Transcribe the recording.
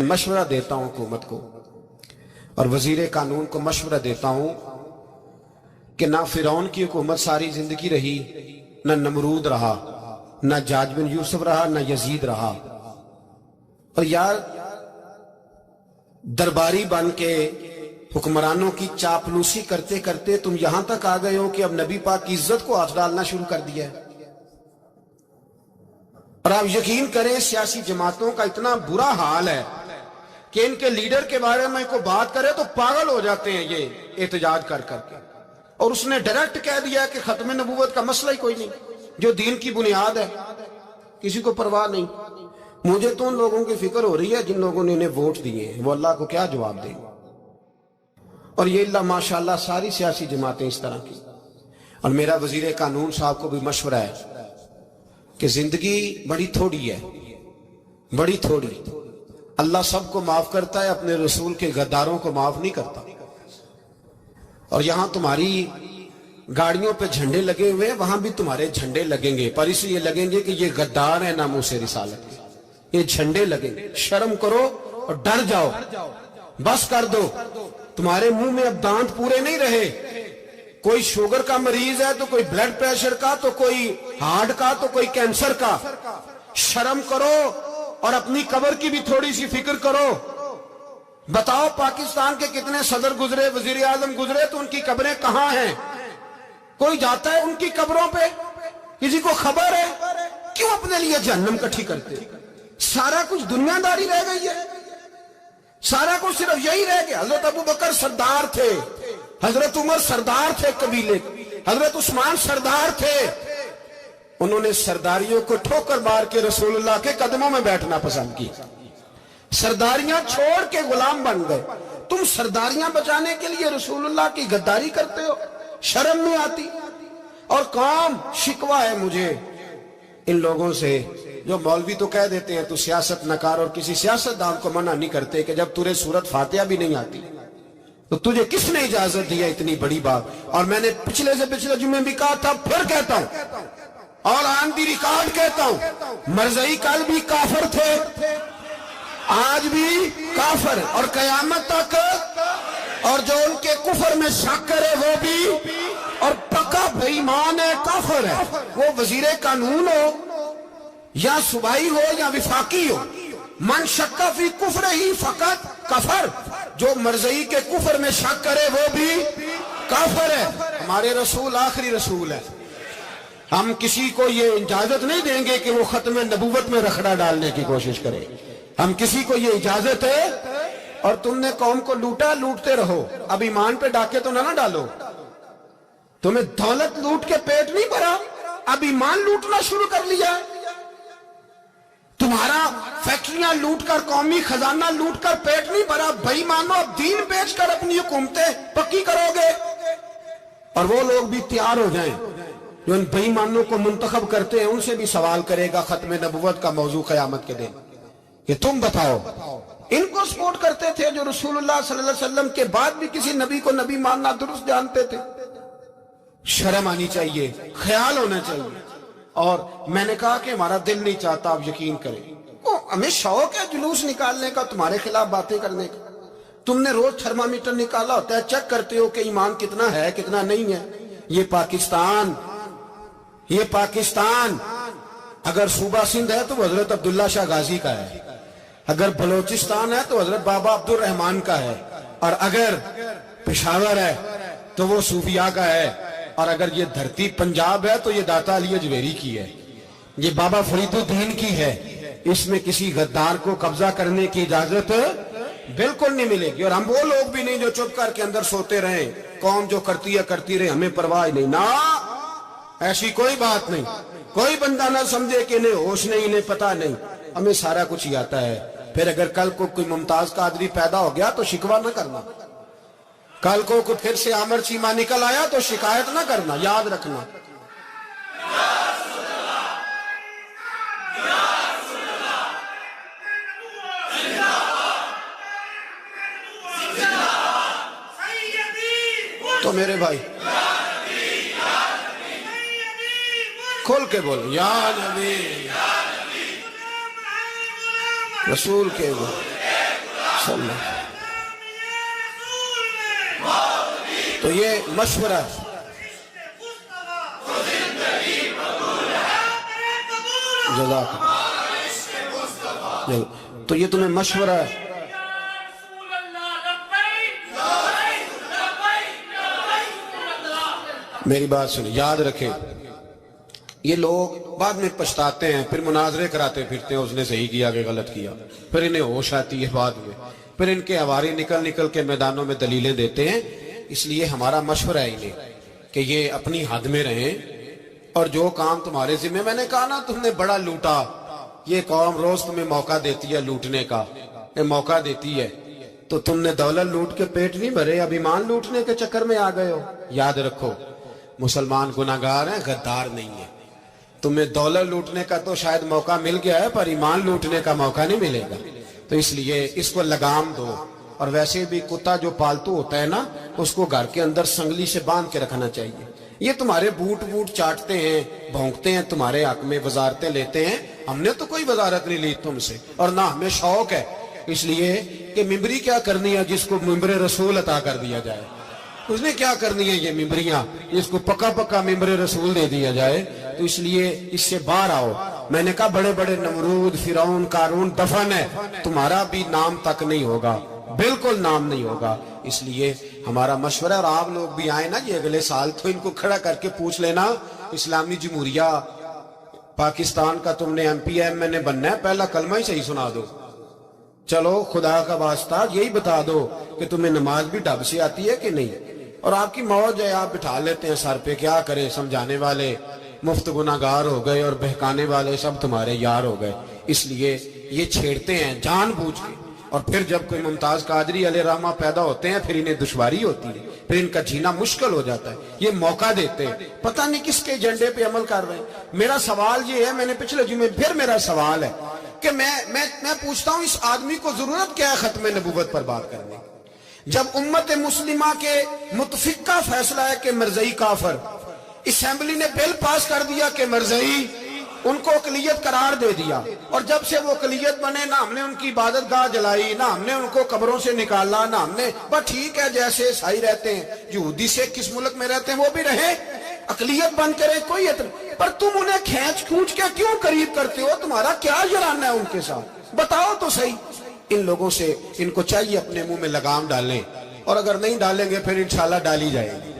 मशवरा देता हूं हुकूमत को और वजीर कानून को मशवरा देता हूं कि ना फिरौन की हुकूमत सारी जिंदगी रही, ना नमरूद रहा, ना जाज बिन यूसुफ रहा, ना यजीद रहा। और यार दरबारी बन के हुक्मरानों की चापलूसी करते करते तुम यहां तक आ गए हो कि अब नबी पाक की इज्जत को हाथ डालना शुरू कर दिया है। और आप यकीन करें सियासी जमातों का इतना बुरा हाल है कि इनके लीडर के बारे में कोई बात करे तो पागल हो जाते हैं ये एहतजाज कर करके। और उसने डायरेक्ट कह दिया कि खत्म नबूवत का मसला ही कोई नहीं, जो दीन की बुनियाद है, किसी को परवाह नहीं। मुझे तो उन लोगों की फिक्र हो रही है जिन लोगों ने इन्हें वोट दिए हैं, वो अल्लाह को क्या जवाब देंगे। और ये अल्लाह माशाल्लाह सारी सियासी जमातें इस तरह की। और मेरा वजीर कानून साहब को भी मशवरा है कि जिंदगी बड़ी थोड़ी है, बड़ी थोड़ी। अल्लाह सबको माफ करता है, अपने रसूल के गद्दारों को माफ नहीं करता। और यहां तुम्हारी गाड़ियों पे झंडे लगे हुए हैं, वहां भी तुम्हारे झंडे लगेंगे, पर इसलिए लगेंगे कि ये गद्दार है नामूसे रिसालत के। ये झंडे लगेंगे। शर्म करो और डर जाओ, बस कर दो। तुम्हारे मुंह में अब दांत पूरे नहीं रहे। कोई शुगर का मरीज है तो कोई ब्लड प्रेशर का, तो कोई हार्ट का, तो कोई कैंसर का। शर्म करो और अपनी कब्र की भी थोड़ी सी फिक्र करो। बताओ पाकिस्तान के कितने सदर गुजरे, वजीर आजम गुजरे, तो उनकी कब्रें कहां हैं? कोई जाता है उनकी कब्रों पे? किसी को खबर है? क्यों अपने लिए जहन्नम इकट्ठी करते? सारा कुछ दुनियादारी रह गई है, सारा कुछ सिर्फ यही रह गया। हजरत अबू बकर सरदार थे, हजरत उमर सरदार थे कबीले, हजरत उस्मान सरदार थे। उन्होंने सरदारियों को ठोकर मार के रसूलुल्लाह के कदमों में बैठना पसंद की। सरदारियां छोड़ के गुलाम बन गए। तुम सरदारियां बचाने के लिए रसूलुल्लाह की गद्दारी करते हो, शर्म नहीं आती। और कौम शिकवा है मुझे इन लोगों से जो मौलवी तो कह देते हैं तू सियासत नकार, और किसी सियासतदान को मना नहीं करते कि जब तुझे सूरत फातिहा भी नहीं आती तो तुझे किसने इजाजत दी है इतनी बड़ी बात। और मैंने पिछले से पिछले जुम्मे भी कहा था, फिर कहता हूं और आन दी रिकॉर्ड कहता हूं, मरज़ई कल भी काफिर थे, आज भी काफिर और कयामत तक। और जो उनके कुफर में शक करे वो भी, और पक्का बेईमान है, काफिर है। वो वजीर कानून हो या सुबाई हो या विफाकी हो, मन शक्का फी कुफर ही फकत कफर। जो मरज़ई के कुफर में शक करे वो भी काफिर है। हमारे रसूल आखिरी रसूल है। हम किसी को ये इजाजत नहीं देंगे कि वो खत्म नबूवत में रखड़ा डालने की कोशिश करे। हम किसी को ये इजाजत है। और तुमने कौम को लूटा, लूटते रहो, अब ईमान पे डाके तो ना डालो। तुम्हें दौलत लूट के पेट नहीं भरा, अब ईमान लूटना शुरू कर लिया। तुम्हारा फैक्ट्रियां लूटकर, कौमी खजाना लूटकर पेट नहीं भरा। बेईमानो, अब दीन बेचकर अपनी हुकूमतें पक्की करोगे। और वो लोग भी तैयार हो जाएं जो इन बेईमानों को मुंतखब करते हैं, उनसे भी सवाल करेगा खत्म नबुव्वत का मौजू क़यामत के दिन कि तुम बताओ। इनको सपोर्ट करते थे जो रसूलुल्लाह सल्लल्लाहु अलैहि वसल्लम के बाद भी किसी नबी को नबी मानना दुरुस्त जानते थे। शर्म आनी चाहिए, ख्याल होना चाहिए। और मैंने कहा कि हमारा दिल नहीं चाहता, आप यकीन करें। हमें शौक है जुलूस निकालने का, तुम्हारे खिलाफ बातें करने का। तुमने रोज थर्मामीटर निकाला होता है, चेक करते हो कि ईमान कितना है कितना नहीं है। ये पाकिस्तान अगर सूबा सिंध है तो हजरत अब्दुल्ला शाह गाजी का है, अगर बलोचिस्तान है तो हजरत बाबा अब्दुल रहमान का है, और अगर पेशावर है तो वो सूफिया का है, और अगर ये धरती पंजाब है तो ये दाता अली अजमेरी की है, ये बाबा फरीदुद्दीन की है। इसमें किसी गद्दार को कब्जा करने की इजाजत बिल्कुल नहीं मिलेगी। और हम वो लोग भी नहीं जो चुप करके अंदर सोते रहे, कौम जो करती है करती रहे, हमें परवाह नहीं। ना, ऐसी कोई बात नहीं। कोई बंदा ना समझे कि इन्हें होश नहीं, इन्हें पता नहीं, हमें सारा कुछ ही आता है। फिर अगर कल को कोई मुमताज कादरी पैदा हो गया तो शिकवा ना करना। कल को कोई फिर से आमर चीमा निकल आया तो शिकायत ना करना, याद रखना। तो मेरे भाई खोल के बोलो, या नबी रसूल के बोलो। تو یہ مشورہ جزاک اللہ، تو یہ تمہیں مشورہ ہے. میری بات سنیں، یاد رکھیں، یہ لوگ بعد میں پچھتاتے ہیں، پھر مناظرے کراتے پھرتے ہیں اس نے صحیح کیا کہ غلط کیا، پھر انہیں ہوش آتی ہے بعد میں، پھر ان کے ہواری نکل کے میدانوں میں دلیلیں دیتے ہیں. اس لیے ہمارا مشورہ ہے انہیں کہ یہ اپنی حد میں رہیں، اور جو کام تمہارے ذمہ، میں نے کہا نا تم نے بڑا لوٹا، یہ قوم روز تمہیں موقع دیتی ہے لوٹنے کا، موقع دیتی ہے، تو تم نے دولت لوٹ کے پیٹ نہیں بھرے، اب ایمان لوٹنے کے چکر میں آ گئے ہو. یاد رکھو، مسلمان گناہگار ہیں، غدار نہیں ہے. تمہیں دولت لوٹنے کا تو شاید موقع مل گیا ہے، پر ایمان لوٹنے کا موقع نہیں ملے گا. تو اس لیے اس کو لگام دو. اور ویسے بھی کتا جو پالتو ہوتا ہے نا، اس کو گھر کے اندر سنگلی سے باندھ کے رکھنا چاہیے. یہ تمہارے بوٹ چاٹتے ہیں، بھونکتے ہیں، تمہارے حق میں وزارتیں لیتے ہیں. ہم نے تو کوئی وزارت نہیں لی تم سے، اور نہ ہمیں شوق ہے. اس لیے کہ ممبری کیا کرنی ہے جس کو ممبر رسول عطا کر دیا جائے؟ اس نے کیا کرنی ہے یہ ممبریاں جس کو پکا ممبر رسول دے دیا جائے؟ تو اس لیے اس سے باہر آؤ. میں نے کہا بڑے بڑے نمرود، فرعون، قارون دفن ہے، تمہارا بھی نام تک نہیں ہوگا، بالکل نام نہیں ہوگا. اس لیے ہمارا مشورہ، اور آپ لوگ بھی آئے نا یہ اگلے سال، تو ان کو کھڑا کر کے پوچھ لینا، اسلامی جمہوریہ پاکستان کا تم نے MPM نے بننا ہے، پہلا کلمہ ہی صحیح سنا دو. چلو خدا کا واسطہ یہی بتا دو کہ تمہیں نماز بھی ڈھب سے آتی ہے کہ نہیں. اور آپ کی موج ہے، آپ بٹھا لیتے ہیں سر پہ، کیا کریں، سمجھانے والے مفت گناہگار ہو گئے اور بہکانے والے سب تمہارے یار ہو گئے. اس لیے یہ چھیڑتے ہیں جان بوجھ کے. اور پھر جب کوئی ممتاز قادری علیہ رحمہ پیدا ہوتے ہیں، پھر انہیں دشواری ہوتی ہے، پھر ان کا جینا مشکل ہو جاتا ہے. یہ موقع دیتے ہیں، پتہ نہیں کس کے ایجنڈے پہ عمل کر رہے ہیں. میرا سوال یہ ہے، میں نے پچھلے جمعے پھر میرا سوال ہے کہ میں پوچھتا ہوں، اس آدمی کو ضرورت کیا ہے ختم نبوت پر بات کرنے کی؟ جب امت مسلمہ کے متفق کا فیصلہ ہے کہ مرزائی کافر، اسمبلی نے بل پاس کر دیا کہ مرزائی، ان کو اقلیت قرار دے دیا، اور جب سے وہ اقلیت بنے، نہ ہم نے ان کی عبادت گاہ جلائی، نہ ہم نے ان کو قبروں سے نکالا، نہ ہم نے، بس ٹھیک ہے جیسے عیسائی رہتے ہیں، یہودی سے کس ملک میں رہتے ہیں وہ بھی رہے، اقلیت بن کرے، کوئی اعتراض. پر تم انہیں کھینچ کے کیوں قریب کرتے ہو؟ تمہارا کیا جرانہ ہے ان کے ساتھ؟ بتاؤ تو صحیح. ان لوگوں سے ان کو چاہیے اپنے منہ میں لگام ڈالیں، اور اگر نہیں ڈالیں گے پھر انشاءاللہ ڈالی جائے گی.